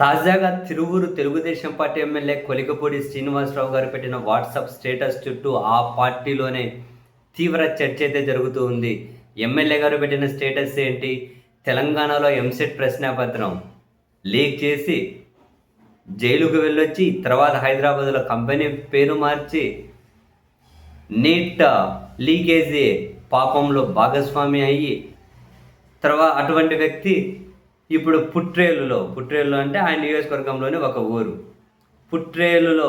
తాజాగా Tiruvuru Telugu Desam party MLA Kolikapudi Srinivasarao గారు పెట్టిన వాట్సాప్ స్టేటస్ చుట్టూ ఆ పార్టీలోనే తీవ్ర చర్చ అయితే జరుగుతూ ఉంది. ఎమ్మెల్యే గారు పెట్టిన స్టేటస్ ఏంటి? తెలంగాణలో ఎంసెట్ ప్రశ్నాపత్రం లీక్ చేసి జైలుకు వెళ్ళొచ్చి తర్వాత హైదరాబాద్లో కంపెనీ పేరు మార్చి నీట్ లీకేజీ పాపంలో భాగస్వామి అయ్యి తర్వాత అటువంటి వ్యక్తి ఇప్పుడు పుట్రేలు అంటే ఆయన నియోజకవర్గంలోని ఒక ఊరు. పుట్రేలులో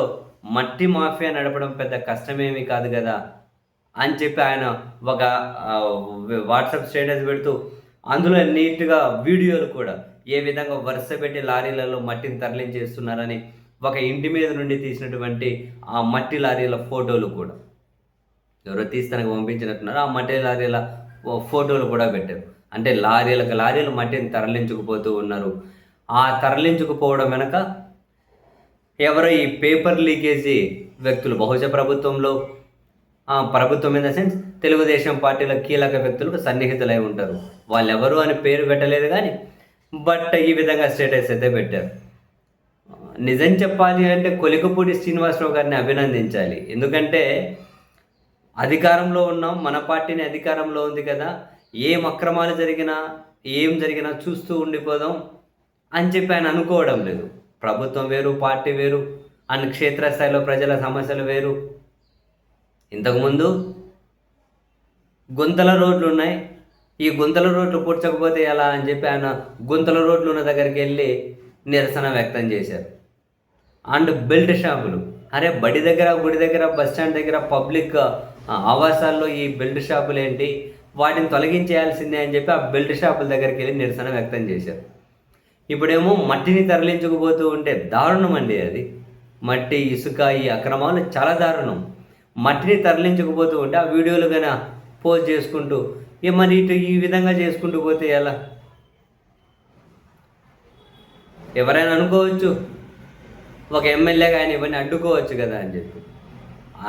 మట్టి మాఫియా నడపడం పెద్ద కష్టమేమీ కాదు కదా అని చెప్పి ఆయన ఒక వాట్సాప్ స్టేటస్ పెడుతూ అందులో నీట్గా వీడియోలు కూడా ఏ విధంగా వరుస పెట్టి లారీలలో మట్టిని తరలించేస్తున్నారని ఒక ఇంటి మీద నుండి తీసినటువంటి ఆ మట్టి లారీల ఫోటోలు కూడా ఎవరో తీసి తనకు పంపించినట్టున్నారు. ఆ మట్టి లారీల ఫోటోలు కూడా పెట్టారు. అంటే లారీలు మట్టిని తరలించుకుపోతూ ఉన్నారు. ఆ తరలించుకుపోవడం వెనక ఎవరో ఈ పేపర్ లీకేజీ వ్యక్తులు బహుశా ప్రభుత్వం ఇన్ ద సెన్స్ తెలుగుదేశం పార్టీలో కీలక వ్యక్తులకు సన్నిహితులై ఉంటారు. వాళ్ళు ఎవరు అని పేరు పెట్టలేదు కానీ బట్ ఈ విధంగా స్టేటస్ అయితే పెట్టారు. నిజం చెప్పాలి అంటే కొలికపూడి శ్రీనివాసరావు గారిని అభినందించాలి. ఎందుకంటే అధికారంలో ఉన్నాం, మన పార్టీని అధికారంలో ఉంది కదా, ఏం అక్రమాలు జరిగినా ఏం జరిగినా చూస్తూ ఉండిపోదాం అని చెప్పి ఆయన అనుకోవడం లేదు. ప్రభుత్వం వేరు, పార్టీ వేరు, అండ్ క్షేత్రస్థాయిలో ప్రజల సమస్యలు వేరు. ఇంతకుముందు గుంతల రోడ్లు ఉన్నాయి, ఈ గుంతల రోడ్లు పూడ్చకపోతే ఎలా అని చెప్పి ఆయన గుంతల రోడ్లు ఉన్న దగ్గరికి వెళ్ళి నిరసన వ్యక్తం చేశారు. అండ్ బెల్ట్ షాపులు, అరే బడి దగ్గర, గుడి దగ్గర, బస్ స్టాండ్ దగ్గర, పబ్లిక్ ఆవాసాల్లో ఈ బెల్ట్ షాపులు ఏంటి, వాటిని తొలగించేయాల్సిందే అని చెప్పి ఆ బెల్ట్ షాపుల దగ్గరికి వెళ్ళి నిరసన వ్యక్తం చేశారు. ఇప్పుడేమో మట్టిని తరలించుకుపోతూ ఉంటే దారుణం అండి అది. మట్టి, ఇసుక, ఈ అక్రమాలు చాలా దారుణం. మట్టిని తరలించుకుపోతూ ఉంటే ఆ వీడియోలు కన్నా పోస్ట్ చేసుకుంటూ మరి ఇటు ఈ విధంగా చేసుకుంటూ పోతే ఎలా? ఎవరైనా అనుకోవచ్చు ఒక ఎమ్మెల్యేగా ఆయన ఇవన్నీ అడ్డుకోవచ్చు కదా అని చెప్పి.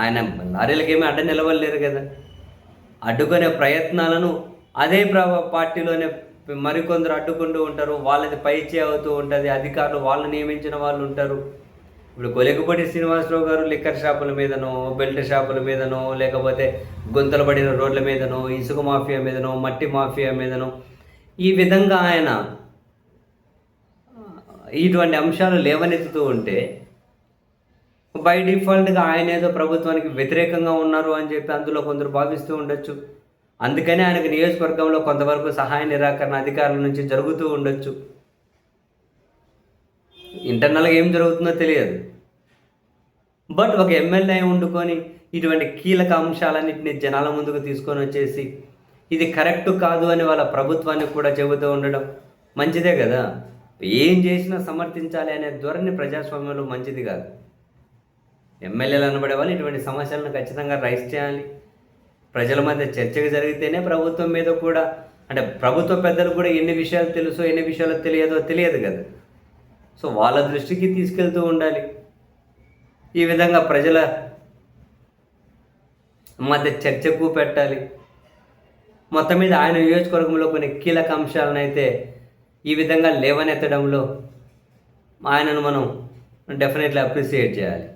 ఆయన లారీలకి ఏమీ అడ్డ నిలవలేరు కదా. అడ్డుకునే ప్రయత్నాలను అదే పార్టీలోనే మరికొందరు అడ్డుకుంటూ ఉంటారు. వాళ్ళది పైచే అవుతూ ఉంటుంది. అధికారులు వాళ్ళు నియమించిన వాళ్ళు ఉంటారు. ఇప్పుడు కొలికపూడి శ్రీనివాసరావు గారు లిక్కర్ షాపుల మీదనో, బెల్ట్ షాపుల మీదనో, లేకపోతే గుంతలు పడిన రోడ్ల మీదనో, ఇసుక మాఫియా మీదనో, మట్టి మాఫియా మీదనో ఈ విధంగా ఆయన ఇటువంటి అంశాలు లేవనెత్తుతూ ఉంటే బై డిఫాల్ట్గా ఆయన ఏదో ప్రభుత్వానికి వ్యతిరేకంగా ఉన్నారు అని చెప్పి అందులో కొందరు భావిస్తూ ఉండొచ్చు. అందుకని ఆయనకు నియోజకవర్గంలో కొంతవరకు సహాయ నిరాకరణ అధికారుల నుంచి జరుగుతూ ఉండొచ్చు. ఇంటర్నల్గా ఏం జరుగుతుందో తెలియదు. బట్ ఒక ఎమ్మెల్యే వండుకొని ఇటువంటి కీలక అంశాలన్నింటినీ జనాల ముందుకు తీసుకొని వచ్చేసి ఇది కరెక్ట్ కాదు అని వాళ్ళ ప్రభుత్వాన్ని కూడా చెబుతూ ఉండడం మంచిదే కదా. ఏం చేసినా సమర్థించాలి అనే ధోరణి ప్రజాస్వామ్యంలో మంచిది కాదు. ఎమ్మెల్యేలు అనబడే వాళ్ళు ఇటువంటి సమస్యలను ఖచ్చితంగా రైజ్ చేయాలి. ప్రజల మధ్య చర్చకు జరిగితేనే ప్రభుత్వం మీద కూడా, అంటే ప్రభుత్వ పెద్దలు కూడా ఎన్ని విషయాలు తెలుసో ఎన్ని విషయాలు తెలియదు కదా. సో వాళ్ళ దృష్టికి తీసుకెళ్తూ ఉండాలి. ఈ విధంగా ప్రజల మధ్య చర్చకు పెట్టాలి. మొత్తం మీద ఆయన నియోజకవర్గంలో కొన్ని కీలక అంశాలను అయితే ఈ విధంగా లేవనెత్తడంలో ఆయనను మనం డెఫినెట్లీ అప్రిషియేట్ చేయాలి.